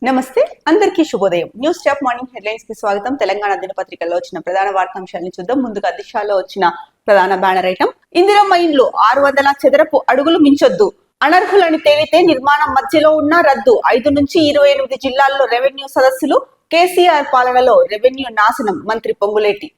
నమస్తే అందరికీ శుభోదయం. న్యూస్ స్టాప్ మార్నింగ్ హెడ్లైన్స్ కి స్వాగతం. తెలంగాణ దినపత్రికల్లో వచ్చిన ప్రధాన వార్తాంశాలను చూద్దాం. ముందుగా దిశలో వచ్చిన ప్రధాన బ్యానర్ ఐటమ్, ఇందిరమ్మ ఇండ్లు 600 చదరపు అడుగులు మించొద్దు, అనర్హులని తేలితే నిర్మాణం మధ్యలో ఉన్న రద్దు. 5 నుంచి 28 జిల్లాల్లో రెవెన్యూ సదస్సులు, కేసీఆర్ పాలనలో రెవెన్యూ నాశనం. మంత్రి పొంగులేటి.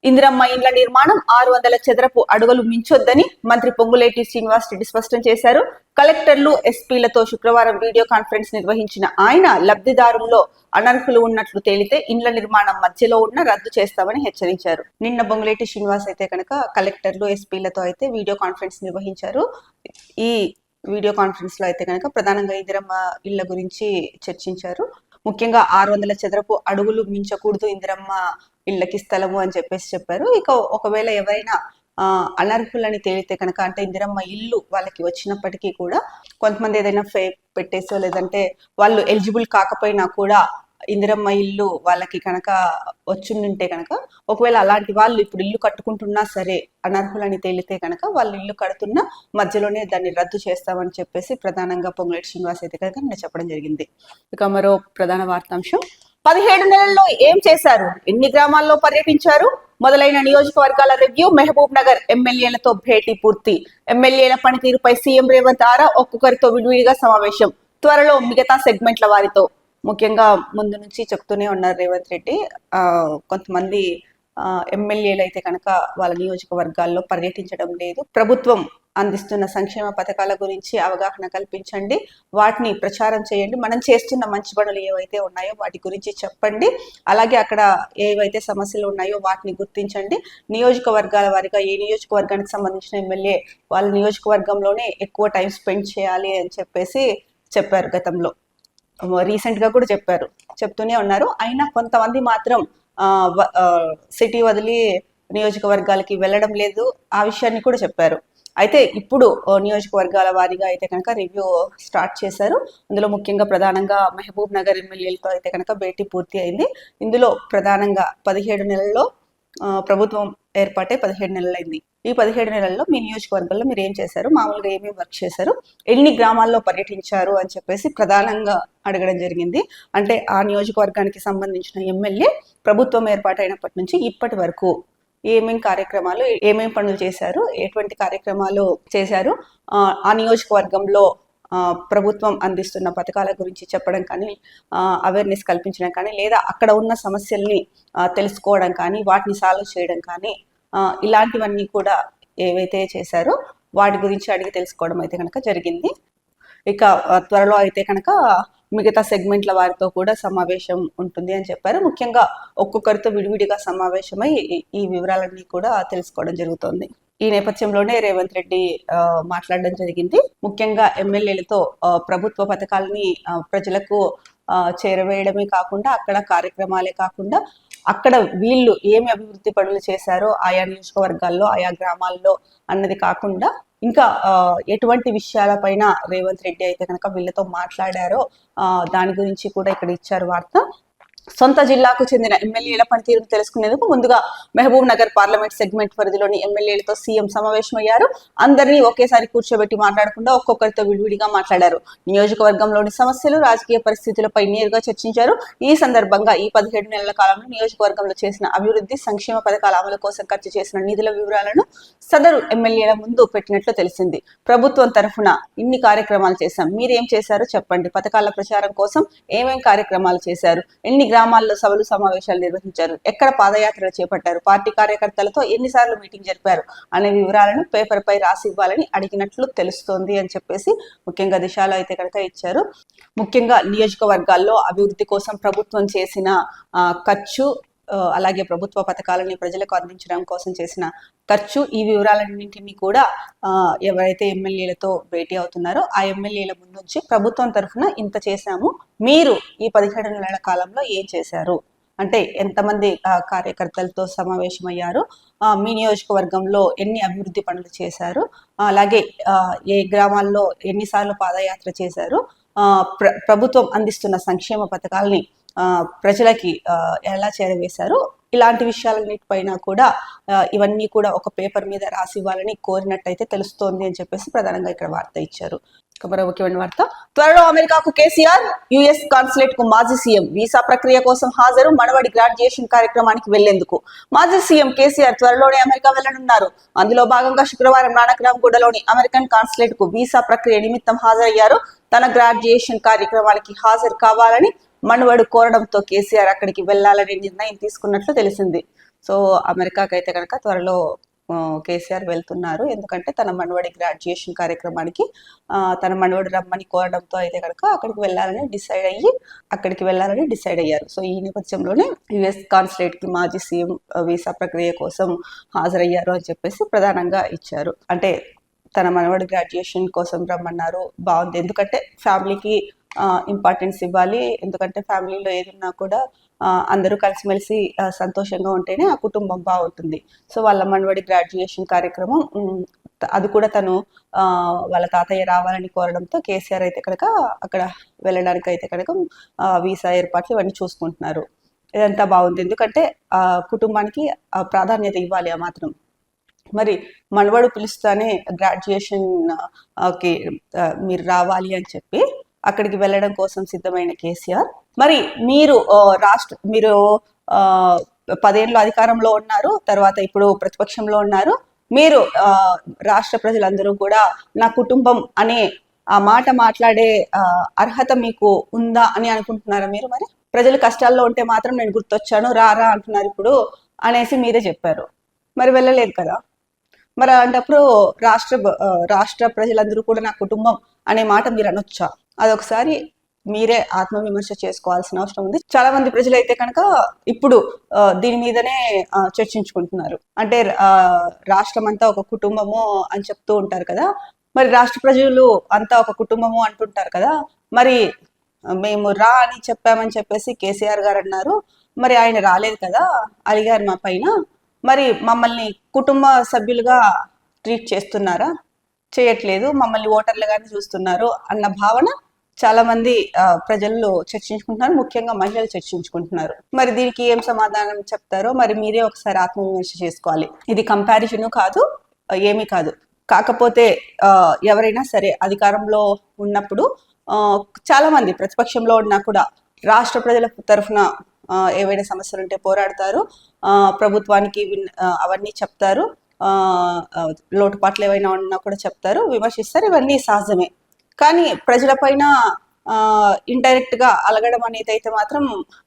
ఇందిరమ్మ ఇండ్ల నిర్మాణం 600 చదరపు అడుగులు మించొద్దని మంత్రి పొంగులేటి శ్రీనివాస్ రెడ్డి స్పష్టం చేశారు. కలెక్టర్లు, ఎస్పీలతో శుక్రవారం వీడియో కాన్ఫరెన్స్ నిర్వహించిన ఆయన లబ్ధిదారుల్లో అనర్హులు ఉన్నట్లు తేలితే ఇండ్ల నిర్మాణం మధ్యలో ఉన్న రద్దు చేస్తామని హెచ్చరించారు. నిన్న పొంగులేటి శ్రీనివాస్ అయితే కనుక కలెక్టర్లు, ఎస్పీలతో అయితే వీడియో కాన్ఫరెన్స్ నిర్వహించారు. ఈ వీడియో కాన్ఫరెన్స్ లో అయితే కనుక ప్రధానంగా ఇందిరమ్మ ఇళ్ల గురించి చర్చించారు. ముఖ్యంగా 600 చదరపు అడుగులు మించకూడదు ఇందిరమ్మ ఇళ్ళకి స్థలము అని చెప్పారు. ఇక ఒకవేళ ఎవరైనా అనర్హులని తేలితే కనుక, అంటే ఇందిరమ్మ ఇల్లు వాళ్ళకి వచ్చినప్పటికీ కూడా కొంతమంది ఏదైనా ఫేక్ పెట్టేసో లేదంటే వాళ్ళు ఎలిజిబుల్ కాకపోయినా కూడా ఇందిరమ్మ ఇల్లు వాళ్ళకి కనుక వచ్చుంటే కనుక, ఒకవేళ అలాంటి వాళ్ళు ఇప్పుడు ఇల్లు కట్టుకుంటున్నా సరే అనర్హులని తేలితే కనుక వాళ్ళు ఇల్లు కడుతున్న మధ్యలోనే దాన్ని రద్దు చేస్తామని చెప్పేసి ప్రధానంగా పొంగులేటి శ్రీనివాస్ అయితే కనుక నిన్న చెప్పడం జరిగింది. ఇక మరో ప్రధాన వార్తాంశం, 17 నెలల్లో ఏం చేశారు, ఎన్ని గ్రామాల్లో పర్యటించారు, మొదలైన నియోజకవర్గాల రివ్యూ. మహబూబ్ నగర్ ఎమ్మెల్యేలతో భేటీ పూర్తి. ఎమ్మెల్యేల పనితీరుపై సీఎం రేవంత్ ఆరా, ఒక్కొక్కరితో విడివిడిగా సమావేశం. త్వరలో మిగతా సెగ్మెంట్ల వారితో. ముఖ్యంగా ముందు నుంచి చెప్తూనే ఉన్నారు రేవంత్ రెడ్డి, కొంతమంది ఎమ్మెల్యేలు అయితే కనుక వాళ్ళ నియోజకవర్గాల్లో పర్యటించడం లేదు. ప్రభుత్వం అందిస్తున్న సంక్షేమ పథకాల గురించి అవగాహన కల్పించండి, వాటిని ప్రచారం చేయండి, మనం చేస్తున్న మంచి పనులు ఏవైతే ఉన్నాయో వాటి గురించి చెప్పండి, అలాగే అక్కడ ఏవైతే సమస్యలు ఉన్నాయో వాటిని గుర్తించండి. నియోజకవర్గాల వారిగా ఏ నియోజకవర్గానికి సంబంధించిన ఎమ్మెల్యే వాళ్ళ నియోజకవర్గంలోనే ఎక్కువ టైం స్పెండ్ చేయాలి అని చెప్పేసి చెప్పారు. గతంలో రీసెంట్ గా కూడా చెప్తూనే ఉన్నారు. అయినా కొంతమంది మాత్రం సిటీ వదిలి నియోజకవర్గాలకి వెళ్ళడం లేదు, ఆ విషయాన్ని కూడా చెప్పారు. అయితే ఇప్పుడు నియోజకవర్గాల వారీగా అయితే కనుక రివ్యూ స్టార్ట్ చేశారు. అందులో ముఖ్యంగా ప్రధానంగా మహబూబ్ నగర్ ఎమ్మెల్యేలతో అయితే కనుక భేటీ పూర్తి అయింది. ఇందులో ప్రధానంగా 17 నెలల్లో ప్రభుత్వం ఏర్పాటే 17 నెలలైంది. ఈ 17 నెలల్లో మీ నియోజకవర్గంలో మీరు ఏం చేశారు, మామూలుగా ఏమేమి వర్క్ చేశారు, ఎన్ని గ్రామాల్లో పర్యటించారు అని చెప్పేసి ప్రధానంగా అడగడం జరిగింది. అంటే ఆ నియోజకవర్గానికి సంబంధించిన ఎమ్మెల్యే ప్రభుత్వం ఏర్పాటైనప్పటి నుంచి ఇప్పటి వరకు ఏమేం కార్యక్రమాలు, ఏమేం పనులు చేశారు, ఎటువంటి కార్యక్రమాలు చేశారు, ఆ నియోజకవర్గంలో ప్రభుత్వం అందిస్తున్న పథకాల గురించి చెప్పడం కానీ, అవేర్నెస్ కల్పించడం కానీ, లేదా అక్కడ ఉన్న సమస్యల్ని తెలుసుకోవడం కానీ, వాటిని సాల్వ్ చేయడం కానీ, ఇలాంటివన్నీ కూడా ఏవైతే చేశారో వాటి గురించి అడిగి తెలుసుకోవడం అయితే కనుక జరిగింది. ఇక త్వరలో అయితే కనుక మిగతా సెగ్మెంట్ల వారితో కూడా సమావేశం ఉంటుంది అని చెప్పారు. ముఖ్యంగా ఒక్కొక్కరితో విడివిడిగా సమావేశమై ఈ వివరాలన్నీ కూడా తెలుసుకోవడం జరుగుతోంది. ఈ నేపథ్యంలోనే రేవంత్ రెడ్డి మాట్లాడడం జరిగింది. ముఖ్యంగా ఎమ్మెల్యేలతో ప్రభుత్వ పథకాలని ప్రజలకు చేరవేయడమే కాకుండా, అక్కడ కార్యక్రమాలే కాకుండా, అక్కడ వీళ్ళు ఏమి అభివృద్ధి పనులు చేశారో ఆయా నియోజకవర్గాల్లో, ఆయా గ్రామాల్లో అన్నది కాకుండా ఇంకా ఎటువంటి విషయాలపైన రేవంత్ రెడ్డి అయితే కనుక వీళ్ళతో మాట్లాడారో దాని గురించి కూడా ఇక్కడ ఇచ్చారు వార్త. సొంత జిల్లాకు చెందిన ఎమ్మెల్యేల పనితీరును తెలుసుకునేందుకు ముందుగా మహబూబ్ నగర్ పార్లమెంట్ సెగ్మెంట్ పరిధిలోని ఎమ్మెల్యేలతో సీఎం సమావేశమయ్యారు. అందరినీ ఒకేసారి కూర్చోబెట్టి మాట్లాడకుండా ఒక్కొక్కరితో విడివిడిగా మాట్లాడారు. నియోజకవర్గంలోని సమస్యలు, రాజకీయ పరిస్థితులపై నేరుగా చర్చించారు. ఈ సందర్భంగా ఈ 17 నెలల కాలంలో నియోజకవర్గంలో చేసిన అభివృద్ధి, సంక్షేమ పథకాల అమలు కోసం ఖర్చు చేసిన నిధుల వివరాలను సదరు ఎమ్మెల్యేల ముందు పెట్టినట్లు తెలిసింది. ప్రభుత్వం తరఫున ఇన్ని కార్యక్రమాలు చేశాం, మీరేం చేశారో చెప్పండి, పథకాల ప్రచారం కోసం ఏమేం కార్యక్రమాలు చేశారు, ఎన్ని గ్రామాల్లో సభలు సమావేశాలు నిర్వహించారు, ఎక్కడ పాదయాత్రలు చేపట్టారు, పార్టీ కార్యకర్తలతో ఎన్నిసార్లు మీటింగ్ జరిపారు అనే వివరాలను పేపర్ పై రాసి ఇవ్వాలని అడిగినట్లు తెలుస్తోంది అని చెప్పేసి ముఖ్యంగా దిశలో అయితే కనుక ఇచ్చారు. ముఖ్యంగా నియోజకవర్గాల్లో అభివృద్ధి కోసం ప్రభుత్వం చేసిన ఖర్చు, అలాగే ప్రభుత్వ పథకాలని ప్రజలకు అందించడం కోసం చేసిన ఖర్చు, ఈ వివరాలన్నింటినీ కూడా ఎవరైతే ఎమ్మెల్యేలతో భేటీ అవుతున్నారో ఆ ఎమ్మెల్యేల ముందు నుంచి ప్రభుత్వం తరఫున ఇంత చేశాము, మీరు ఈ 17 నెలల కాలంలో ఏం చేశారు, అంటే ఎంతమంది కార్యకర్తలతో సమావేశమయ్యారు, మీ నియోజకవర్గంలో ఎన్ని అభివృద్ధి పనులు చేశారు, అలాగే ఏ గ్రామాల్లో ఎన్నిసార్లు పాదయాత్ర చేశారు, ప్రభుత్వం అందిస్తున్న సంక్షేమ పథకాలని ప్రజలకి ఎలా చేరవేశారు, ఇలాంటి విషయాలన్నిటిపైన కూడా ఇవన్నీ కూడా ఒక పేపర్ మీద రాసి ఇవ్వాలని కోరినట్టయితే తెలుస్తోంది అని చెప్పేసి ప్రధానంగా ఇక్కడ వార్త ఇచ్చారు. మరో ముఖ్యమైన వార్త. త్వరలో అమెరికాకు కేసీఆర్, యుఎస్ కాన్సులేట్ కు మాజీ సీఎం. వీసా ప్రక్రియ కోసం హాజరు. మనవడి గ్రాడ్యుయేషన్ కార్యక్రమానికి వెళ్లేందుకు మాజీ సీఎం కేసీఆర్ త్వరలోనే అమెరికా వెళ్లనున్నారు. అందులో భాగంగా శుక్రవారం నానక్రామ్గూడలోని అమెరికన్ కాన్సులేట్ కు వీసా ప్రక్రియ నిమిత్తం హాజరయ్యారు. తన గ్రాడ్యుయేషన్ కార్యక్రమానికి హాజరు కావాలని మనవడు కోరడంతో కేసీఆర్ అక్కడికి వెళ్లాలనే నిర్ణయం తీసుకున్నట్లు తెలిసింది. సో అమెరికాకి అయితే కనుక త్వరలో కేసీఆర్ వెళ్తున్నారు. ఎందుకంటే తన మనవడి గ్రాడ్యుయేషన్ కార్యక్రమానికి తన మనవడు రమ్మని కోరడంతో అయితే కనుక అక్కడికి వెళ్ళాలని డిసైడ్ అయ్యారు. సో ఈ నేపథ్యంలోనే యుఎస్ కాన్సులేట్ కి మాజీ సీఎం వీసా ప్రక్రియ కోసం హాజరయ్యారు అని చెప్పేసి ప్రధానంగా ఇచ్చారు. అంటే తన మనవడి గ్రాడ్యుయేషన్ కోసం రమ్మన్నారు. బాగుంది. ఎందుకంటే ఫ్యామిలీకి ఇంపార్టెన్స్ ఇవ్వాలి. ఎందుకంటే ఫ్యామిలీలో ఏదున్నా కూడా అందరూ కలిసిమెలిసి సంతోషంగా ఉంటేనే ఆ కుటుంబం బాగుంటుంది. సో వాళ్ళ మనవడి గ్రాడ్యుయేషన్ కార్యక్రమం అది కూడా తను వాళ్ళ తాతయ్య రావాలని కోరడంతో కేసీఆర్ అయితే కనుక అక్కడ వెళ్ళడానికి అయితే కనుక వీసా ఏర్పాట్లు ఇవన్నీ చూసుకుంటున్నారు. ఇదంతా బాగుంది. ఎందుకంటే ఆ కుటుంబానికి ప్రాధాన్యత ఇవ్వాలి ఆ మాత్రం. మరి మనవడు పిలుస్తానే గ్రాడ్యుయేషన్ కి మీరు రావాలి అని చెప్పి అక్కడికి వెళ్ళడం కోసం సిద్ధమైన కేసీఆర్, మరి మీరు 10 ఏళ్ళు అధికారంలో ఉన్నారు, తర్వాత ఇప్పుడు ప్రతిపక్షంలో ఉన్నారు. మీరు రాష్ట్ర ప్రజలందరూ కూడా నా కుటుంబం అనే ఆ మాట మాట్లాడే అర్హత మీకు ఉందా అని అనుకుంటున్నారా మీరు? మరి ప్రజలు కష్టాల్లో ఉంటే మాత్రం నేను గుర్తొచ్చాను రారా అంటున్నారు ఇప్పుడు అనేసి మీరే చెప్పారు. మరి వెళ్ళలేదు కదా. మరి అలాంటప్పుడు రాష్ట్ర ప్రజలందరూ కూడా నా కుటుంబం అనే మాట మీరు అనొచ్చా? అదొకసారి మీరే ఆత్మవిమర్శ చేసుకోవాల్సిన అవసరం ఉంది. చాలా మంది ప్రజలు అయితే కనుక ఇప్పుడు దీని మీదనే చర్చించుకుంటున్నారు. అంటే రాష్ట్రం అంతా ఒక కుటుంబము అని చెప్తూ ఉంటారు కదా. మరి రాష్ట్ర ప్రజలు అంతా ఒక కుటుంబము అంటుంటారు కదా. మరి మేము రా అని చెప్పామని చెప్పేసి కేసీఆర్ గారు అన్నారు. మరి ఆయన రాలేదు కదా, అలిగారు మా పైన. మరి మమ్మల్ని కుటుంబ సభ్యులుగా ట్రీట్ చేస్తున్నారా? చేయట్లేదు, మమ్మల్ని ఓటర్లుగానే చూస్తున్నారు అన్న భావన చాలా మంది ప్రజల్లో చర్చించుకుంటున్నారు. ముఖ్యంగా మహిళలు చర్చించుకుంటున్నారు. మరి దీనికి ఏం సమాధానం చెప్తారో మరి మీరే ఒకసారి ఆత్మవిమర్శ చేసుకోవాలి. ఇది కంపారిజన్ కాదు, ఏమీ కాదు. కాకపోతే ఎవరైనా సరే అధికారంలో ఉన్నప్పుడు చాలా మంది ప్రతిపక్షంలో ఉన్నా కూడా రాష్ట్ర ప్రజల తరఫున ఏవైనా సమస్యలు ఉంటే పోరాడతారు, ప్రభుత్వానికి అవన్నీ చెప్తారు, లోటుపాట్లు ఏవైనా ఉన్నా కూడా చెప్తారు, విమర్శిస్తారు. ఇవన్నీ సహజమే. కానీ ప్రజలపైన ఇండైరెక్ట్ గా అలగడం అనేది అయితే మాత్రం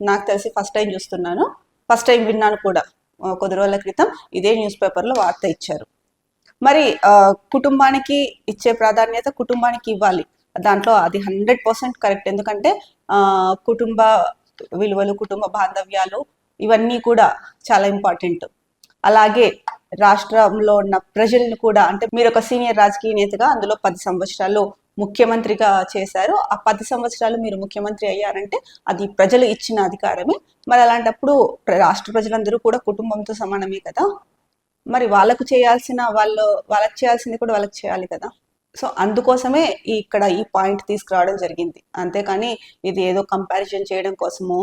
నాకు తెలిసి ఫస్ట్ టైం చూస్తున్నాను. ఫస్ట్ టైం విన్నాను కూడా. కొద్ది రోజుల క్రితం ఇదే న్యూస్ పేపర్లో వార్త ఇచ్చారు. మరి కుటుంబానికి ఇచ్చే ప్రాధాన్యత కుటుంబానికి ఇవ్వాలి. దాంట్లో అది 100% కరెక్ట్. ఎందుకంటే కుటుంబ విలువలు, కుటుంబ బాంధవ్యాలు ఇవన్నీ కూడా చాలా ఇంపార్టెంట్. అలాగే రాష్ట్రంలో ఉన్న ప్రజలను కూడా, అంటే మీరు ఒక సీనియర్ రాజకీయ నేతగా అందులో 10 సంవత్సరాలు ముఖ్యమంత్రిగా చేశారు. ఆ 10 సంవత్సరాలు మీరు ముఖ్యమంత్రి అయ్యారంటే అది ప్రజలు ఇచ్చిన అధికారమే. మరి అలాంటప్పుడు రాష్ట్ర ప్రజలందరూ కూడా కుటుంబంతో సమానమే కదా. మరి వాళ్ళకి చేయాల్సింది కూడా వాళ్ళకి చేయాలి కదా. సో అందుకోసమే ఇక్కడ ఈ పాయింట్ తీసుకురావడం జరిగింది. అంతేకాని ఇది ఏదో కంపారిజన్ చేయడం కోసమో,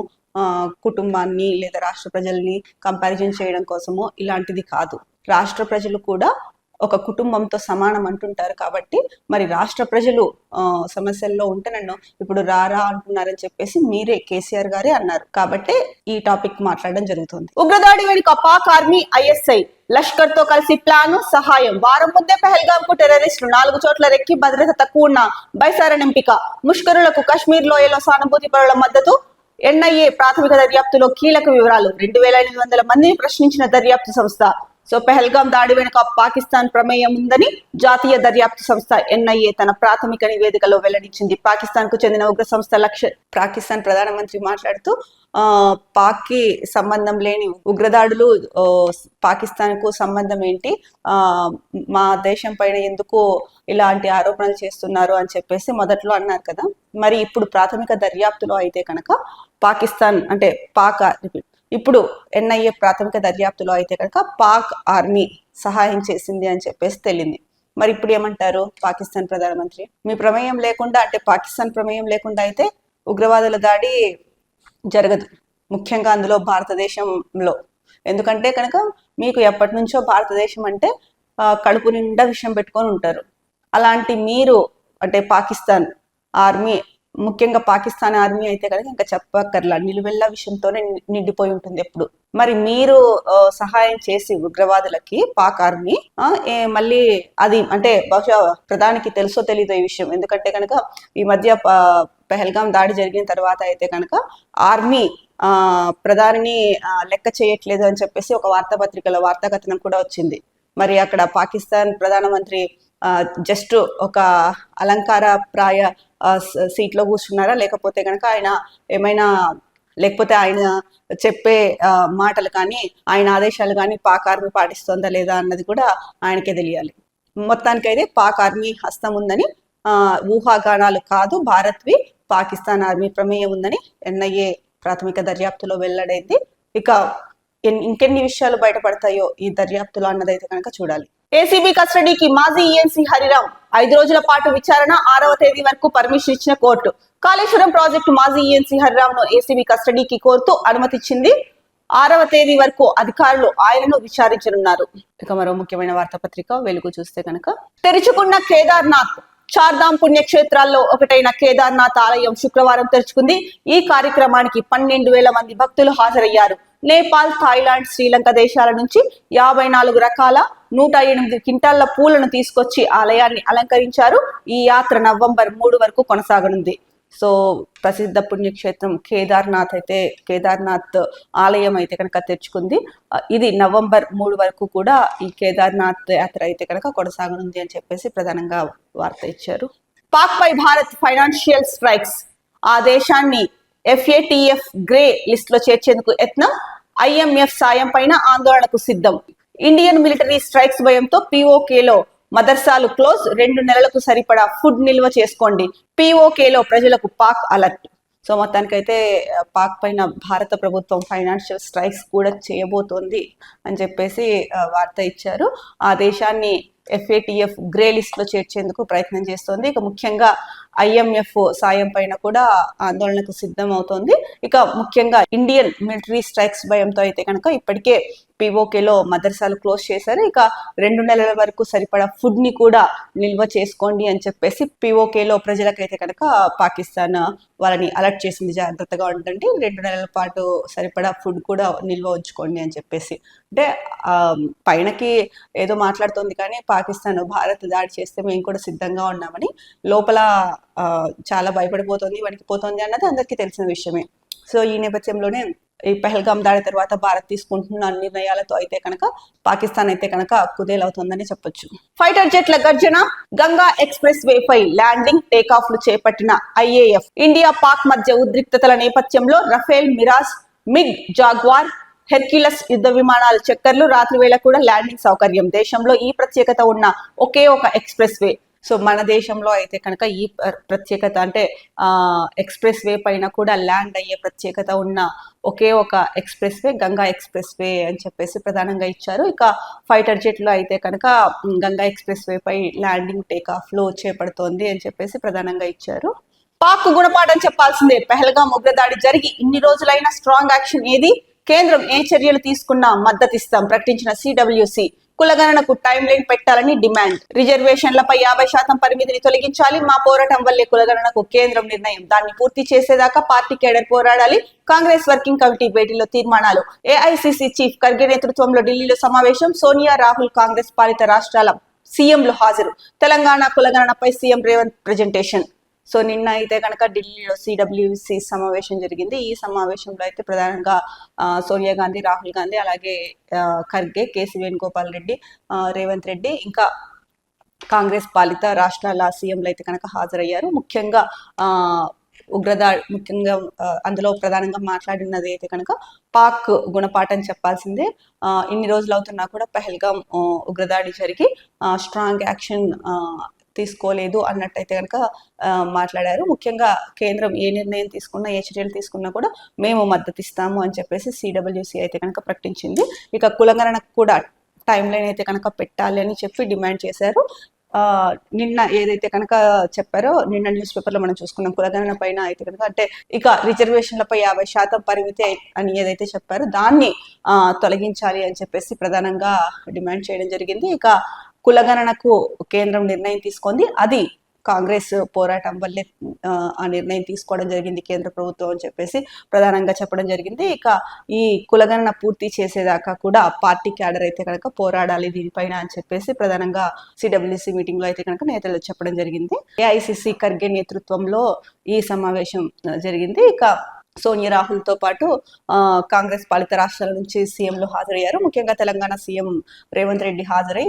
కుటుంబాన్ని లేదా రాష్ట్ర ప్రజల్ని కంపారిజన్ చేయడం కోసమో ఇలాంటిది కాదు. రాష్ట్ర ప్రజలు కూడా ఒక కుటుంబంతో సమానం అంటుంటారు. కాబట్టి మరి రాష్ట్ర ప్రజలు సమస్యల్లో ఉంటే నన్ను ఇప్పుడు రారా అంటున్నారని చెప్పేసి మీరే కేసీఆర్ గారే అన్నారు. కాబట్టి ఈ టాపిక్ మాట్లాడడం జరుగుతుంది. ఉగ్రదాడి వెనుక పాక్ ఆర్మీ, ఐఎస్ఐ, లష్కర్ తో కలిసి ప్లాను, సహాయం. వారం ముందే పెహల్గాం కు టెర్రరిస్టులు 4 చోట్ల రెక్కి భద్రత తక్కువ ఉన్న బైసారన్ ఎంపిక. ముష్కరులకు కాశ్మీర్ లోయలో సానుభూతి పరుల మద్దతు. ఎన్ఐఏ ప్రాథమిక దర్యాప్తులో కీలక వివరాలు. 2800 మందిని ప్రశ్నించిన దర్యాప్తు సంస్థ. సో పెహల్గాం దాడి వెనుక పాకిస్తాన్ ప్రమేయం ఉందని జాతీయ దర్యాప్తు సంస్థ ఎన్ఐఏ తన ప్రాథమిక నివేదికలో వెల్లడించింది. పాకిస్తాన్ కు చెందిన ఉగ్ర సంస్థ పాకిస్తాన్ ప్రధానమంత్రి మాట్లాడుతూ పాక్ కి సంబంధం లేని ఉగ్రదాడులు పాకిస్తాన్ కు సంబంధం ఏంటి, మా దేశం పైన ఎందుకు ఇలాంటి ఆరోపణలు చేస్తున్నారు అని చెప్పేసి మొదట్లో అన్నారు కదా. మరి ఇప్పుడు ప్రాథమిక దర్యాప్తులో అయితే కనుక పాకిస్తాన్ అంటే ఇప్పుడు ఎన్ఐఏ ప్రాథమిక దర్యాప్తులో అయితే కనుక పాక్ ఆర్మీ సహాయం చేసింది అని చెప్పేసి తెలియంది. మరి ఇప్పుడు ఏమంటారు పాకిస్తాన్ ప్రధానమంత్రి? మీ ప్రమేయం లేకుండా, అంటే పాకిస్తాన్ ప్రమేయం లేకుండా అయితే ఉగ్రవాదుల దాడి జరగదు, ముఖ్యంగా అందులో భారతదేశంలో. ఎందుకంటే కనుక మీకు ఎప్పటి నుంచో భారతదేశం అంటే కడుపు నిండా విషయం పెట్టుకొని ఉంటారు. అలాంటి మీరు అంటే పాకిస్తాన్ ఆర్మీ, ముఖ్యంగా పాకిస్తాన్ ఆర్మీ అయితే కనుక ఇంకా చెప్పక్కర్లా నిలువెల్లా విషయంతోనే నిండిపోయి ఉంటుంది ఎప్పుడు. మరి మీరు సహాయం చేసి ఉగ్రవాదులకి పాక్ ఆర్మీ మళ్ళీ అది అంటే బహుశా ప్రధానికి తెలుసో తెలీదో ఈ విషయం. ఎందుకంటే కనుక ఈ మధ్య పెహల్గాం దాడి జరిగిన తర్వాత అయితే కనుక ఆర్మీ ప్రధానిని లెక్క చేయట్లేదు అని చెప్పేసి ఒక వార్తాపత్రికలో వార్తాకథనం కూడా వచ్చింది. మరి అక్కడ పాకిస్తాన్ ప్రధానమంత్రి జస్ట్ ఒక అలంకార ప్రాయ సీట్లో కూర్చున్నారా, లేకపోతే కనుక ఆయన ఏమైనా, లేకపోతే ఆయన చెప్పే మాటలు కానీ ఆయన ఆదేశాలు కానీ పాక్ ఆర్మీ పాటిస్తుందా లేదా అన్నది కూడా ఆయనకే తెలియాలి. మొత్తానికైతే పాక్ ఆర్మీ హస్తం ఉందని ఊహాగానాలు కాదు, భారత్వి పాకిస్తాన్ ఆర్మీ ప్రమేయం ఉందని ఎన్ఐఏ ప్రాథమిక దర్యాప్తులో వెల్లడైంది. ఇక ఇంకెన్ని విషయాలు బయటపడతాయో ఈ దర్యాప్తులో అన్నదైతే కనుక చూడాలి. ఏసీబీ కస్టడీకి మాజీ ఈఎన్సీ హరిరామ్ 5 రోజుల పాటు విచారణ, 6వ తేదీ వరకు పర్మిషన్ ఇచ్చిన కోర్టు. కాళేశ్వరం ప్రాజెక్టు మాజీ ఈఎన్సీ హరిరామ్ ను ఏసీబీ కస్టడీకి కోర్టు అనుమతిచ్చింది. 6వ తేదీ వరకు అధికారులు ఆయనను విచారించనున్నారు. ఇక మరో ముఖ్యమైన వార్తాపత్రిక వెలుగు చూస్తే కనుక, తెరుచుకున్న కేదార్నాథ్. చార్ధామ్ పుణ్యక్షేత్రాల్లో ఒకటైన కేదార్నాథ్ ఆలయం శుక్రవారం తెరుచుకుంది. ఈ కార్యక్రమానికి 12,000 మంది భక్తులు హాజరయ్యారు. నేపాల్, థాయిలాండ్, శ్రీలంక దేశాల నుంచి 54 రకాల 108 క్వింటాళ్ల పూలను తీసుకొచ్చి ఆలయాన్ని అలంకరించారు. ఈ యాత్ర నవంబర్ 3 వరకు కొనసాగనుంది. సో ప్రసిద్ధ పుణ్యక్షేత్రం కేదార్నాథ్ ఆలయం అయితే కనుక తెరుచుకుంది. ఇది నవంబర్ 3 వరకు కూడా ఈ కేదార్నాథ్ యాత్ర అయితే కనుక కొనసాగనుంది అని చెప్పేసి ప్రధానంగా వార్త ఇచ్చారు. పాక్ పై భారత్ ఫైనాన్షియల్ స్ట్రైక్స్. ఆ దేశాన్ని FATF గ్రే లిస్ట్ లో చేర్చేందుకు యత్నం. IMF సాయం పైన ఆందోళనకు సిద్ధం. ఇండియన్ మిలిటరీ స్ట్రైక్స్ భయంతో POKలో మదర్సాలు క్లోజ్. 2 నెలలకు సరిపడా ఫుడ్ నిల్వ చేసుకోండి. POKలో ప్రజలకు పాక్ అలర్ట్. సో మొత్తానికైతే పాక్ పైన భారత ప్రభుత్వం ఫైనాన్షియల్ స్ట్రైక్స్ కూడా చేయబోతోంది అని చెప్పేసి వార్త ఇచ్చారు. ఆ దేశాన్ని FATF గ్రే లిస్ట్ లో చేర్చేందుకు ప్రయత్నం చేస్తోంది. ఇక ముఖ్యంగా IMF సాయం పైన కూడా ఆందోళనకు సిద్ధం అవుతోంది. ఇక ముఖ్యంగా ఇండియన్ మిలిటరీ స్ట్రైక్స్ భయంతో అయితే కనుక ఇప్పటికే POKలో మదర్సాలు క్లోజ్ చేశారు. ఇక 2 నెలల వరకు సరిపడా ఫుడ్ ని కూడా నిల్వ చేసుకోండి అని చెప్పేసి POKలో ప్రజలకైతే కనుక పాకిస్తాన్ వాళ్ళని అలర్ట్ చేసింది, జాగ్రత్తగా ఉండండి, 2 నెలల పాటు సరిపడా ఫుడ్ కూడా నిల్వ ఉంచుకోండి అని చెప్పేసి. అంటే పైనకి ఏదో మాట్లాడుతోంది కానీ పాకిస్తాన్ భారత్ దాడి చేస్తే మేము కూడా సిద్ధంగా ఉన్నామని లోపల చాలా భయపడిపోతుంది, వణికిపోతుంది అన్నది అందరికీ తెలిసిన విషయమే. సో ఈ నేపథ్యంలోనే ఈ పెహల్గాం దాడి తర్వాత భారత్ తీసుకుంటున్న నిర్ణయాలతో అయితే కనుక పాకిస్తాన్ అయితే కనుక కుదేలవుతుందని చెప్పొచ్చు. ఫైటర్ జెట్ల గర్జన. గంగా ఎక్స్ప్రెస్ వే పై ల్యాండింగ్, టేకాఫ్లు చేపట్టిన IAF. ఇండియా పాక్ మధ్య ఉద్రిక్తతల నేపథ్యంలో Rafale, Mirage, MiG, Jaguar, Hercules యుద్ధ విమానాల చక్కర్లు. రాత్రి వేళ కూడా ల్యాండింగ్ సౌకర్యం. దేశంలో ఈ ప్రత్యేకత ఉన్న ఒకే ఒక ఎక్స్ప్రెస్ వే. సో మన దేశంలో అయితే కనుక ఈ ప్రత్యేకత అంటే ఎక్స్ప్రెస్ వే పైన కూడా ల్యాండ్ అయ్యే ప్రత్యేకత ఉన్న ఒకే ఒక express way Ganga express way అని చెప్పేసి ప్రధానంగా ఇచ్చారు. ఇక ఫైటర్ జెట్లు అయితే కనుక గంగా ఎక్స్ప్రెస్ వే పై ల్యాండింగ్, టేకాఫ్లు చేపడుతోంది అని చెప్పేసి ప్రధానంగా ఇచ్చారు. పాక్ గుణపాఠం చెప్పాల్సిందే. పెహల్గాం ఉగ్రదాడి జరిగి ఇన్ని రోజులైన స్ట్రాంగ్ యాక్షన్ ఏది? కేంద్రం ఏ చర్యలు తీసుకున్నా మద్దతిస్తాం ప్రకటించిన CWC. కులగణనకు టైం లైన్ పెట్టాలని డిమాండ్. రిజర్వేషన్లపై 50% పరిమితిని తొలగించాలి. మా పోరాటం వల్లే కులగణనకు కేంద్రం నిర్ణయం. దాన్ని పూర్తి చేసేదాకా పార్టీ కేడర్ పోరాడాలి. కాంగ్రెస్ వర్కింగ్ కమిటీ భేటీలో తీర్మానాలు. AICC చీఫ్ ఖర్గే నేతృత్వంలో ఢిల్లీలో సమావేశం. సోనియా, రాహుల్ కాంగ్రెస్ పాలిత రాష్ట్రాల CMలు హాజరు. తెలంగాణ కులగణనపై CM రేవంత్ ప్రెజెంటేషన్. సో నిన్న అయితే కనుక ఢిల్లీలో CWC సమావేశం జరిగింది. ఈ సమావేశంలో అయితే ప్రధానంగా సోనియా గాంధీ, రాహుల్ గాంధీ, అలాగే ఖర్గే, కేసీ వేణుగోపాల్ రెడ్డి, రేవంత్ రెడ్డి, ఇంకా కాంగ్రెస్ పాలిత రాష్ట్రాల CMలు అయితే కనుక హాజరయ్యారు. ముఖ్యంగా ముఖ్యంగా అందులో ప్రధానంగా మాట్లాడినది అయితే కనుక పాక్ గుణపాఠం చెప్పాల్సిందే. ఇన్ని రోజులు అవుతున్నా కూడా పెహల్గాం ఉగ్రదాడి జరిగి స్ట్రాంగ్ యాక్షన్ తీసుకోలేదు అన్నట్టయితే కనుక మాట్లాడారు. ముఖ్యంగా కేంద్రం ఏ నిర్ణయం తీసుకున్నా, ఏ చర్యలు తీసుకున్నా కూడా మేము మద్దతిస్తాము అని చెప్పేసి CWC అయితే కనుక ప్రకటించింది. ఇక కులగణనకు కూడా టైం లైన్ అయితే కనుక పెట్టాలి అని చెప్పి డిమాండ్ చేశారు. నిన్న ఏదైతే కనుక చెప్పారో, నిన్న న్యూస్ పేపర్లో మనం చూసుకున్నాం, కులగణన పైన అయితే కనుక అంటే ఇక రిజర్వేషన్లపై 50% పరిమితి అని ఏదైతే చెప్పారో దాన్ని తొలగించాలి అని చెప్పేసి ప్రధానంగా డిమాండ్ చేయడం జరిగింది. ఇక కులగణనకు కేంద్రం నిర్ణయం తీసుకుంది. అది కాంగ్రెస్ పోరాటం వల్లే ఆ నిర్ణయం తీసుకోవడం జరిగింది కేంద్ర ప్రభుత్వం అని చెప్పేసి ప్రధానంగా చెప్పడం జరిగింది. ఇక ఈ కులగణన పూర్తి చేసేదాకా కూడా పార్టీ క్యాడర్ అయితే కనుక పోరాడాలి దీనిపైన అని చెప్పేసి ప్రధానంగా సిడబ్ల్యూసి మీటింగ్ లో అయితే కనుక నేతలు చెప్పడం జరిగింది. ఏఐసిసి ఖర్గే నేతృత్వంలో ఈ సమావేశం జరిగింది. ఇక సోనియా రాహుల్ తో పాటు కాంగ్రెస్ పాలిత రాష్ట్రాల నుంచి సీఎంలు హాజరయ్యారు. ముఖ్యంగా తెలంగాణ సీఎం రేవంత్ రెడ్డి హాజరై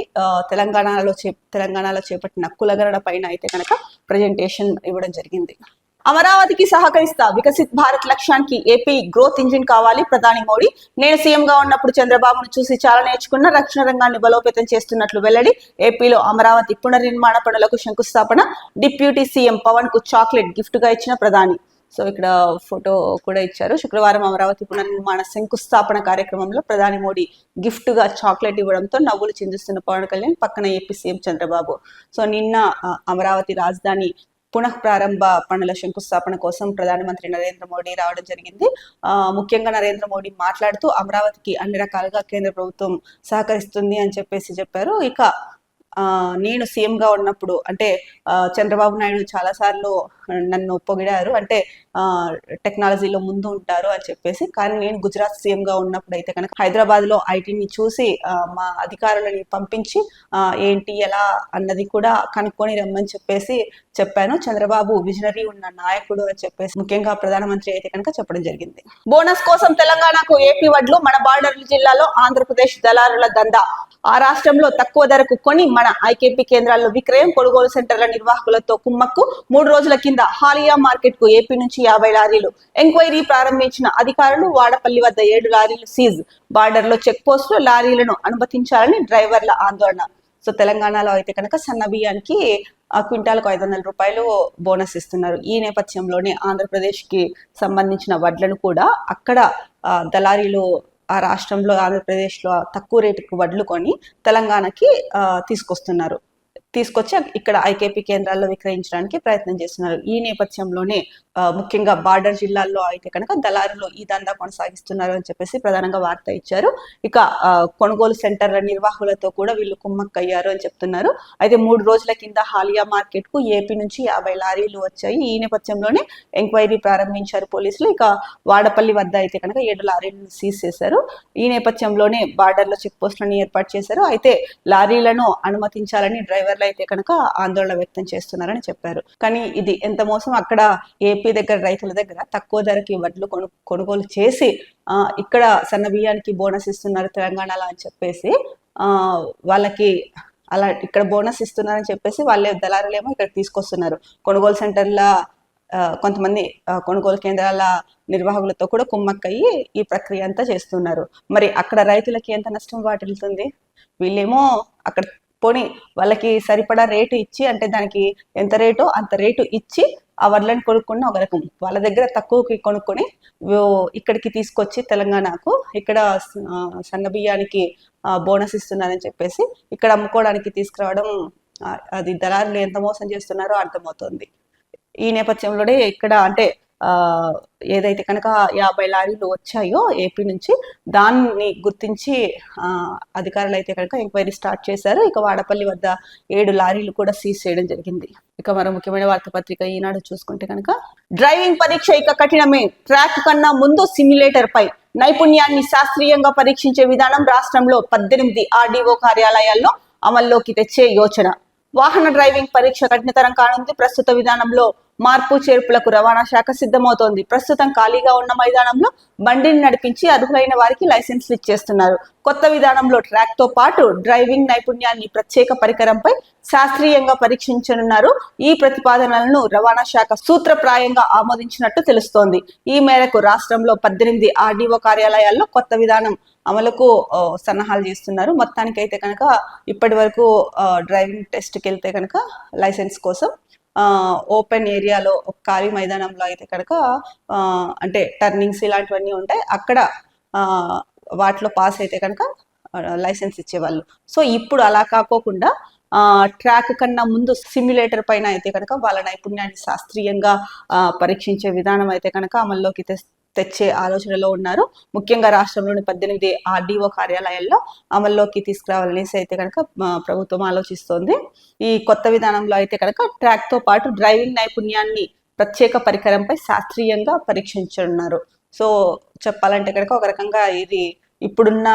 తెలంగాణలో చేపట్టిన కులగణన పైన అయితే కనుక ప్రజెంటేషన్ ఇవ్వడం జరిగింది. అమరావతికి సహకరిస్తా, వికసిత్ భారత్ లక్ష్యానికి ఏపీ గ్రోత్ ఇంజిన్ కావాలి ప్రధాని మోడీ. నేను సీఎంగా ఉన్నప్పుడు చంద్రబాబును చూసి చాలా నేర్చుకున్న, రక్షణ రంగాన్ని బలోపేతం చేస్తున్నట్లు వెల్లడి. ఏపీలో అమరావతి పునర్నిర్మాణ పనులకు శంకుస్థాపన. డిప్యూటీ సీఎం పవన్ కు చాక్లెట్ గిఫ్ట్ గా ఇచ్చిన ప్రధాని. సో ఇక్కడ ఫోటో కూడా ఇచ్చారు. శుక్రవారం అమరావతి పునర్నిర్మాణ శంకుస్థాపన కార్యక్రమంలో ప్రధాని మోడీ గిఫ్ట్ గా చాక్లెట్ ఇవ్వడంతో నవ్వులు చిందిస్తున్న పవన్ కళ్యాణ్, పక్కన ఏపీ సీఎం చంద్రబాబు. సో నిన్న అమరావతి రాజధాని పునః ప్రారంభ పనుల శంకుస్థాపన కోసం ప్రధానమంత్రి నరేంద్ర మోడీ రావడం జరిగింది. ముఖ్యంగా నరేంద్ర మోడీ మాట్లాడుతూ అమరావతికి అన్ని రకాలుగా కేంద్ర ప్రభుత్వం సహకరిస్తుంది అని చెప్పేసి చెప్పారు. ఇక నేను సీఎంగా ఉన్నప్పుడు అంటే చంద్రబాబు నాయుడు చాలా సార్లు నన్ను పొగిడారు, అంటే టెక్నాలజీలో ముందు ఉంటారు అని చెప్పేసి. కానీ నేను గుజరాత్ సీఎంగా ఉన్నప్పుడు అయితే కనుక హైదరాబాద్ లో ఐటీని చూసి మా అధికారులని పంపించి ఏంటి ఎలా అన్నది కూడా కనుక్కొని రమ్మని చెప్పేసి చెప్పాను. చంద్రబాబు విజనరీ ఉన్న నాయకుడు అని చెప్పేసి ముఖ్యంగా ప్రధానమంత్రి అయితే కనుక చెప్పడం జరిగింది. బోనస్ కోసం తెలంగాణకు ఏపీ వడ్లు, మన బార్డర్ జిల్లాలో ఆంధ్రప్రదేశ్ దళారుల దందా. ఆ రాష్ట్రంలో తక్కువ ధరకు కొని మన ఐకేపీ కేంద్రాల్లో విక్రయం. కొనుగోలు సెంటర్ల నిర్వాహకులతో కుమ్మక్కు. 3 రోజుల కింద హాలియా మార్కెట్ కు ఏపీ నుంచి 50 లారీలు. ఎంక్వైరీ ప్రారంభించిన అధికారులు. వాడపల్లి వద్ద 7 లారీలు సీజ్. బార్డర్ లో చెక్ పోస్టులు. లారీలను అనుమతించాలని డ్రైవర్ల ఆందోళన. సో తెలంగాణలో అయితే కనుక సన్న బియ్యానికి క్వింటాలకు 500 రూపాయలు బోనస్ ఇస్తున్నారు. ఈ నేపథ్యంలోనే ఆంధ్రప్రదేశ్ కి సంబంధించిన వడ్లను కూడా అక్కడ దళారీలు ఆ రాష్ట్రంలో ఆంధ్రప్రదేశ్లో తక్కువ రేటుకు వడ్లు కొని తెలంగాణకి తీసుకొచ్చి ఇక్కడ ఐకేపీ కేంద్రాల్లో విక్రయించడానికి ప్రయత్నం చేస్తున్నారు. ఈ నేపథ్యంలోనే ముఖ్యంగా బార్డర్ జిల్లాల్లో అయితే కనుక దళారులు ఈ దందా కొనసాగిస్తున్నారు అని చెప్పేసి ప్రధానంగా వార్త ఇచ్చారు. ఇక కొనుగోలు సెంటర్ల నిర్వాహకులతో కూడా వీళ్ళు కుమ్మక్కయ్యారు అని చెప్తున్నారు. అయితే 3 రోజుల కింద హాలియా మార్కెట్ కు ఏపీ నుంచి 50 లారీలు వచ్చాయి. ఈ నేపథ్యంలోనే ఎంక్వైరీ ప్రారంభించారు పోలీసులు. ఇక వాడపల్లి వద్ద అయితే కనుక 7 లారీలను సీజ్ చేశారు. ఈ నేపథ్యంలోనే బార్డర్ లో చెక్ పోస్టులను ఏర్పాటు చేశారు. అయితే లారీలను అనుమతించాలని డ్రైవర్లు అయితే కనుక ఆందోళన వ్యక్తం చేస్తున్నారని చెప్పారు. కానీ ఇది ఎంత మోసం. అక్కడ ఏపీ దగ్గర రైతుల దగ్గర తక్కువ ధరకి వడ్లు కొనుగోలు చేసి ఇక్కడ సన్న బియ్యానికి బోనస్ ఇస్తున్నారు తెలంగాణలో అని చెప్పేసి వాళ్ళకి అలా ఇక్కడ బోనస్ ఇస్తున్నారని చెప్పేసి వాళ్ళే దళారులేమో ఇక్కడ తీసుకొస్తున్నారు. కొనుగోలు సెంటర్ల కొంతమంది కొనుగోలు కేంద్రాల నిర్వాహకులతో కూడా కుమ్మక్కయ్యి ఈ ప్రక్రియ అంతా చేస్తున్నారు. మరి అక్కడ రైతులకి ఎంత నష్టం వాటిల్తుంది? వీళ్ళేమో అక్కడ పోనీ వాళ్ళకి సరిపడా రేటు ఇచ్చి, అంటే దానికి ఎంత రేటో అంత రేటు ఇచ్చి ఆ వడ్లను కొనుక్కున్న ఒక రకం, వాళ్ళ దగ్గర తక్కువకి కొనుక్కొని ఇక్కడికి తీసుకొచ్చి తెలంగాణకు ఇక్కడ సన్న బియ్యానికి బోనస్ ఇస్తున్నారని చెప్పేసి ఇక్కడ అమ్ముకోవడానికి తీసుకురావడం, అది దళారులు ఎంత మోసం చేస్తున్నారో అర్థమవుతుంది. ఈ నేపథ్యంలోనే ఇక్కడ అంటే ఏదైతే కనుక 50 లారీలు వచ్చాయో ఏపీ నుంచి, దాన్ని గుర్తించి అధికారులు అయితే కనుక ఎంక్వైరీ స్టార్ట్ చేశారు. ఇక వాడపల్లి వద్ద 7 లారీలు కూడా సీజ్ చేయడం జరిగింది. ఇక మరో ముఖ్యమైన వార్తాపత్రిక ఈనాడు చూసుకుంటే కనుక డ్రైవింగ్ పరీక్ష ఇక కఠినమే. ట్రాక్ కన్నా ముందు సిమ్యులేటర్ పై నైపుణ్యాన్ని శాస్త్రీయంగా పరీక్షించే విధానం రాష్ట్రంలో 18 ఆర్డీఓ కార్యాలయాల్లో అమల్లోకి తెచ్చే యోచన. వాహన డ్రైవింగ్ పరీక్ష కఠినతరం కానుంది. ప్రస్తుత విధానంలో మార్పు చేర్పులకు రవాణా శాఖ సిద్ధమవుతోంది. ప్రస్తుతం ఖాళీగా ఉన్న మైదానంలో బండిని నడిపించి అర్హులైన వారికి లైసెన్స్లు ఇచ్చేస్తున్నారు. కొత్త విధానంలో ట్రాక్ తో పాటు డ్రైవింగ్ నైపుణ్యాన్ని ప్రత్యేక పరికరంపై శాస్త్రీయంగా పరీక్షించనున్నారు. ఈ ప్రతిపాదనలను రవాణా శాఖ సూత్రప్రాయంగా ఆమోదించినట్టు తెలుస్తోంది. ఈ మేరకు రాష్ట్రంలో 18 ఆర్డీఓ కార్యాలయాల్లో కొత్త విధానం అమలుకు సన్నాహాలు చేస్తున్నారు. మొత్తానికి అయితే కనుక ఇప్పటి వరకు డ్రైవింగ్ టెస్ట్కి వెళ్తే కనుక లైసెన్స్ కోసం ఓపెన్ ఏరియాలో ఖాళీ మైదానంలో అయితే కనుక అంటే టర్నింగ్స్ ఇలాంటివన్నీ ఉంటాయి, అక్కడ వాటిలో పాస్ అయితే కనుక లైసెన్స్ ఇచ్చేవాళ్ళు. సో ఇప్పుడు అలా కాకోకుండా ట్రాక్ కన్నా ముందు సిమ్యులేటర్ పైన అయితే కనుక వాళ్ళ నైపుణ్యాన్ని శాస్త్రీయంగా పరీక్షించే విధానం అయితే కనుక అమల్లోకి తెచ్చే ఆలోచనలో ఉన్నారు. ముఖ్యంగా రాష్ట్రంలోని 18 ఆర్డీఓ కార్యాలయాల్లో అమల్లోకి తీసుకురావాలనేసి అయితే కనుక ప్రభుత్వం ఆలోచిస్తోంది. ఈ కొత్త విధానంలో అయితే కనుక ట్రాక్ తో పాటు డ్రైవింగ్ నైపుణ్యాన్ని ప్రత్యేక పరికరంపై శాస్త్రీయంగా పరీక్షించనున్నారు. సో చెప్పాలంటే కనుక ఒక రకంగా ఇది ఇప్పుడున్న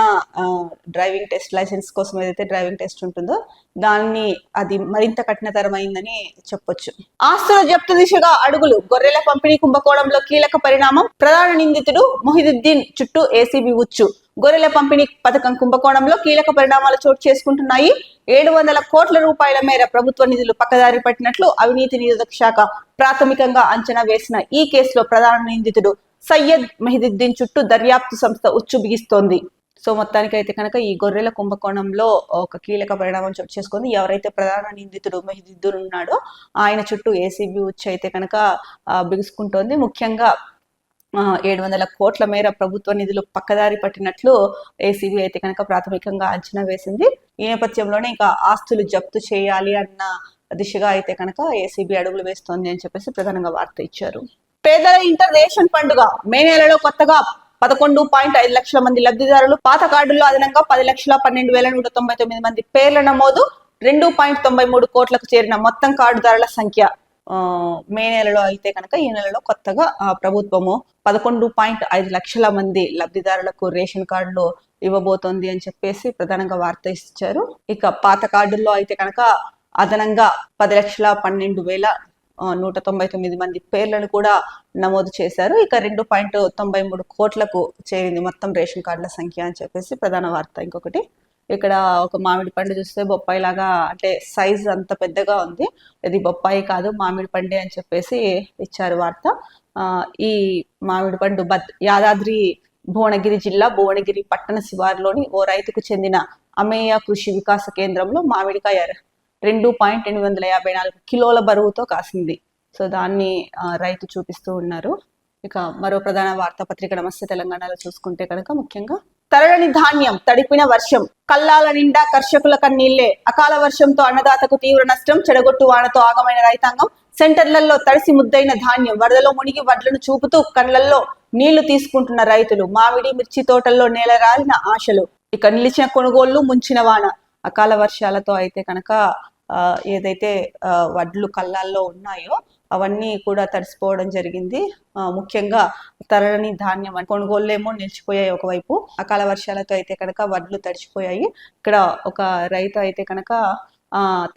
డ్రైవింగ్ టెస్ట్ లైసెన్స్ కోసం ఏదైతే డ్రైవింగ్ టెస్ట్ ఉంటుందో దాన్ని అది మరింత కఠినతరమైందని చెప్పొచ్చు. ఆస్తుల జప్తు దిశగా అడుగులు, గొర్రెల పంపిణీ కుంభకోణంలో కీలక పరిణామం, ప్రధాన నిందితుడు మొహిదుద్దీన్ చుట్టూ ఏసీబీ ఉచ్చు. గొర్రెల పంపిణీ పథకం కుంభకోణంలో కీలక పరిణామాలు చోటు చేసుకుంటున్నాయి. 700 కోట్ల రూపాయల మేర ప్రభుత్వ నిధులు పక్కదారి పట్టినట్లు అవినీతి నిరోధక శాఖ ప్రాథమికంగా అంచనా వేసిన ఈ కేసులో ప్రధాన నిందితుడు సయ్యద్ మొహిదుద్దీన్ చుట్టూ దర్యాప్తు సంస్థ ఉచ్చు బిగిస్తోంది. సో మొత్తానికి అయితే కనుక ఈ గొర్రెల కుంభకోణంలో ఒక కీలక పరిణామం చోటు చేసుకుంది. ఎవరైతే ప్రధాన నిందితుడు మొహిదుద్దీన్ ఉన్నాడో ఆయన చుట్టూ ఏసీబీ ఉచ్చు అయితే కనుక బిగుసుకుంటోంది. ముఖ్యంగా 700 కోట్ల మేర ప్రభుత్వ నిధులు పక్కదారి పట్టినట్లు ఏసీబీ అయితే కనుక ప్రాథమికంగా అంచనా వేసింది. ఈ నేపథ్యంలోనే ఇంకా ఆస్తులు జప్తు చేయాలి అన్న దిశగా అయితే కనుక ఏసీబీ అడుగులు వేస్తోంది అని చెప్పేసి ప్రధానంగా వార్త ఇచ్చారు. పేదల ఇంటర్ రేషన్ పండుగ, మే నెలలో కొత్తగా 11.5 లక్షల మంది లబ్ధిదారులు, పాత కార్డుల్లో అదనంగా 10,12,199 మంది పేర్ల నమోదు, 2.93 కోట్లకు చేరిన మొత్తం కార్డుదారుల సంఖ్య. మే నెలలో అయితే కనుక ఈ నెలలో కొత్తగా ప్రభుత్వము 11.5 లక్షల మంది లబ్ధిదారులకు రేషన్ కార్డులు ఇవ్వబోతోంది అని చెప్పేసి ప్రధానంగా వార్త ఇచ్చారు. ఇక పాత కార్డుల్లో అయితే కనుక అదనంగా 10,12,199 మంది పేర్లను కూడా నమోదు చేశారు. ఇక 2.93 కోట్లకు చేరింది మొత్తం రేషన్ కార్డుల సంఖ్య అని చెప్పేసి ప్రధాన వార్త. ఇంకొకటి ఇక్కడ ఒక మామిడి పండు చూస్తే బొప్పాయి లాగా, అంటే సైజ్ అంత పెద్దగా ఉంది. ఇది బొప్పాయి కాదు మామిడి పండే అని చెప్పేసి ఇచ్చారు వార్త. ఈ మామిడి పండు యాదాద్రి భువనగిరి జిల్లా భువనగిరి పట్టణ శివారులోని ఓ రైతుకు చెందిన అమేయ కృషి వికాస కేంద్రంలో మామిడికాయ 2.854 కిలోల బరువుతో కాసింది. సో దాన్ని రైతు చూపిస్తూ ఉన్నారు. ఇక మరో ప్రధాన వార్తాపత్రిక నమస్తే తెలంగాణలో చూసుకుంటే కనుక ముఖ్యంగా తరగని ధాన్యం, తడిపిన వర్షం, కల్లాల నిండా కర్షకుల కన్నీళ్లే. అకాల వర్షంతో అన్నదాతకు తీవ్ర నష్టం, చెడగొట్టు వానతో ఆగమైన రైతాంగం. సెంటర్లలో తడిసి ముద్దైన ధాన్యం, వరదలో మునిగి వడ్లను చూపుతూ కళ్ళల్లో నీళ్లు తీసుకుంటున్న రైతులు. మామిడి మిర్చి తోటల్లో నేల రాలిన ఆశలు. ఇక నిలిచిన కొనుగోళ్లు, ముంచిన వాన. అకాల వర్షాలతో అయితే కనుక ఏదైతే వడ్లు కళ్ళాల్లో ఉన్నాయో అవన్నీ కూడా తడిసిపోవడం జరిగింది. ముఖ్యంగా తరగని ధాన్యం కొనుగోళ్ళేమో నిలిచిపోయాయి ఒకవైపు, అకాల వర్షాలతో అయితే కనుక వడ్లు తడిచిపోయాయి. ఇక్కడ ఒక రైతు అయితే కనుక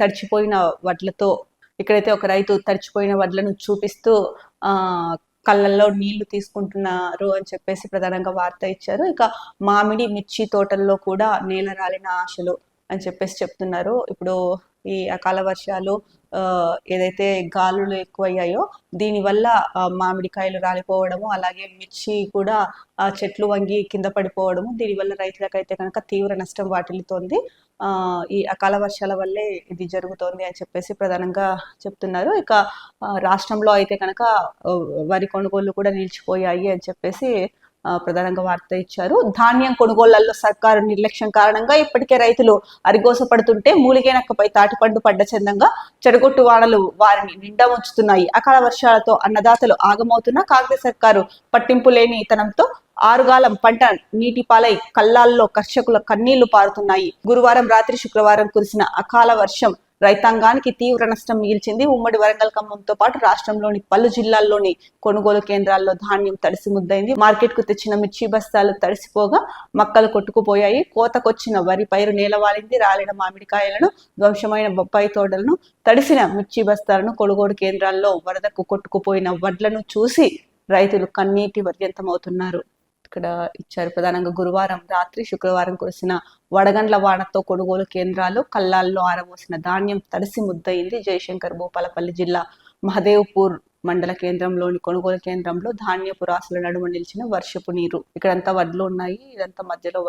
తడిచిపోయిన వడ్లతో, ఇక్కడైతే ఒక రైతు తడిచిపోయిన వడ్లను చూపిస్తూ కళ్ళల్లో నీళ్లు తీసుకుంటున్నారు అని చెప్పేసి ప్రధానంగా వార్త ఇచ్చారు. ఇక మామిడి మిర్చి తోటల్లో కూడా నేల రాలిన ఆశలు అని చెప్పేసి చెప్తున్నారు. ఇప్పుడు ఈ అకాల వర్షాలు ఏదైతే గాలులు ఎక్కువయ్యాయో దీనివల్ల మామిడికాయలు రాలిపోవడము, అలాగే మిర్చి కూడా చెట్లు వంగి కింద పడిపోవడము, దీనివల్ల రైతులకైతే కనుక తీవ్ర నష్టం వాటిల్లుతోంది. ఈ అకాల వర్షాల వల్లే ఇది జరుగుతోంది అని చెప్పేసి ప్రధానంగా చెప్తున్నారు. ఇక రాష్ట్రంలో అయితే కనుక వరి కొనుగోళ్లు కూడా నిలిచిపోయాయి అని చెప్పేసి ప్రధానంగా వార్త ఇచ్చారు. ధాన్యం కొనుగోళ్లలో సర్కారు నిర్లక్ష్యం కారణంగా ఇప్పటికే రైతులు అరిగోసపడుతుంటే మూలిగేనక్కపై తాటిపండు పడ్డ చందంగా చెడగొట్టు వానలు వారిని నిండా ఉంచుతున్నాయి. అకాల వర్షాలతో అన్నదాతలు ఆగమవుతున్న కాంగ్రెస్ సర్కారు పట్టింపు లేని తనంతో ఆరుగాలం పంట నీటి పాలై కల్లాల్లో కర్షకుల కన్నీళ్లు పారుతున్నాయి. గురువారం రాత్రి శుక్రవారం కురిసిన అకాల వర్షం రైతాంగానికి తీవ్ర నష్టం మిగిల్చింది. ఉమ్మడి వరంగల్, ఖమ్మంతో పాటు రాష్ట్రంలోని పలు జిల్లాల్లోని కొనుగోలు కేంద్రాల్లో ధాన్యం తడిసి ముద్దైంది. మార్కెట్ కు తెచ్చిన మిర్చి బస్తాలు తడిసిపోగా మక్కలు కొట్టుకుపోయాయి. కోతకొచ్చిన వరి పైరు నేలవాలింది. రాలిన మామిడికాయలను, ధ్వంసమైన బొప్పాయి తోటలను, తడిసిన మిర్చి బస్తాలను, కొనుగోలు కేంద్రాల్లో వరదకు కొట్టుకుపోయిన వడ్లను చూసి రైతులు కన్నీటి పర్యంతమవుతున్నారు. ఇక్కడ ఇచ్చారు ప్రధానంగా గురువారం రాత్రి శుక్రవారం కురిసిన వడగండ్ల వానతో కొనుగోలు కేంద్రాలు, కల్లాల్లో ఆరబోసిన ధాన్యం తడిసి ముద్దయింది. జయశంకర్ భూపాలపల్లి జిల్లా మహదేవ్పూర్ మండల కేంద్రంలోని కొనుగోలు కేంద్రంలో ధాన్యపు రాసుల నడుమ నిలిచిన వర్షపు నీరు. ఇక్కడంతా వడ్లు ఉన్నాయి, ఇదంతా మధ్యలో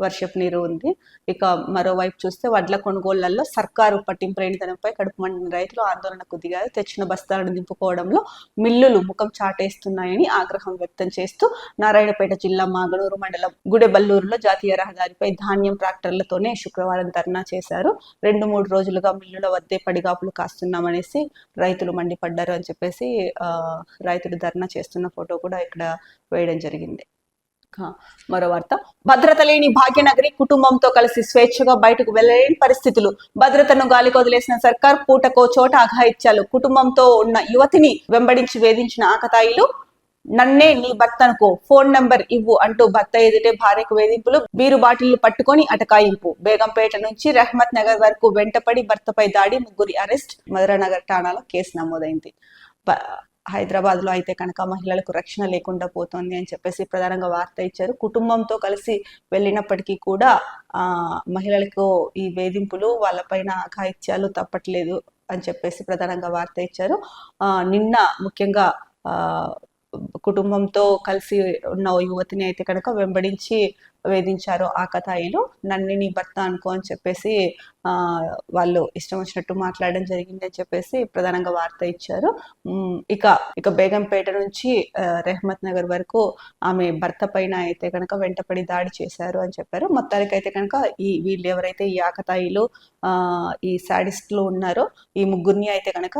వర్షపు నీరు ఉంది. ఇక మరోవైపు చూస్తే వడ్ల కొనుగోళ్లలో సర్కారు పట్టింపు లేనితనంపై కడుపు మండిన రైతులు ఆందోళనకు దిగారు. తెచ్చిన బస్తాలను దింపుకోవడంలో మిల్లులు ముఖం చాటేస్తున్నాయని ఆగ్రహం వ్యక్తం చేస్తూ నారాయణపేట జిల్లా మాగనూరు మండలం గుడెబల్లూరులో జాతీయ రహదారిపై ధాన్యం ట్రాక్టర్లతోనే శుక్రవారం ధర్నా చేశారు. 2-3 రోజులుగా మిల్లుల వద్దే పడిగాపులు కాస్తున్నామనేసి రైతులు మండిపడ్డారు అని చెప్పేసి రైతులు ధర్నా చేస్తున్న ఫోటో కూడా ఇక్కడ వేయడం జరిగింది. మరో వార్త, భద్రత లేని భాగ్యనగరి కుటుంబంతో కలిసి స్వేచ్ఛగా బయటకు వెళ్లలేని పరిస్థితులు. భద్రతను గాలికి వదిలేసిన సర్కార్ పూటకో చోట అఘాయిత్యాలు. కుటుంబంతో ఉన్న యువతిని వెంబడించి వేధించిన ఆకతాయిలు. నన్నే నీ భర్తనుకో, ఫోన్ నంబర్ ఇవ్వు అంటూ భర్త ఎదుటే భార్యకు వేధింపులు. బీరు బాటిళ్లు పట్టుకొని అటకాయింపు. బేగంపేట నుంచి రహమత్ నగర్ వరకు వెంటపడి భర్తపై దాడి, 3 అరెస్ట్. మధురానగర్ ఠాణాలో కేసు నమోదైంది. హైదరాబాద్ లో అయితే కనుక మహిళలకు రక్షణ లేకుండా పోతుంది అని చెప్పేసి ప్రధానంగా వార్త ఇచ్చారు. కుటుంబంతో కలిసి వెళ్ళినప్పటికీ కూడా మహిళలకు ఈ వేధింపులు, వాళ్ళపైన అఘాయిత్యాలు తప్పట్లేదు అని చెప్పేసి ప్రధానంగా వార్త ఇచ్చారు. నిన్న ముఖ్యంగా కుటుంబంతో కలిసి ఉన్న యువతిని అయితే కనుక వెంబడించి వేధించారు ఆకతాయిలు. నన్ను నీ భర్త అనుకో అని చెప్పేసి వాళ్ళు ఇష్టం వచ్చినట్టు మాట్లాడడం జరిగింది అని చెప్పేసి ప్రధానంగా వార్త ఇచ్చారు. ఇక బేగంపేట నుంచి రెహమత్ నగర్ వరకు ఆమె భర్త పైన అయితే కనుక వెంటపడి దాడి చేశారు అని చెప్పారు. మొత్తానికి అయితే కనుక వీళ్ళు ఎవరైతే ఈ ఆకతాయిలు ఈ సాడిస్టులు ఉన్నారో ఈ ముగ్గురిని అయితే కనుక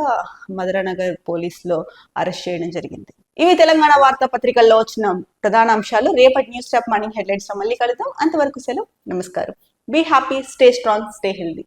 మధురానగర్ పోలీసులో అరెస్ట్ చేయడం జరిగింది. ఇవి తెలంగాణ వార్తాపత్రికల్లో వచ్చిన ప్రధాన అంశాలు. రేపటి న్యూస్ టాప్ మార్నింగ్ హెడ్లైన్స్ లో మళ్ళీ కలుద్దాం. అంతవరకు సెలవు, నమస్కారం. Be happy, stay strong, stay healthy.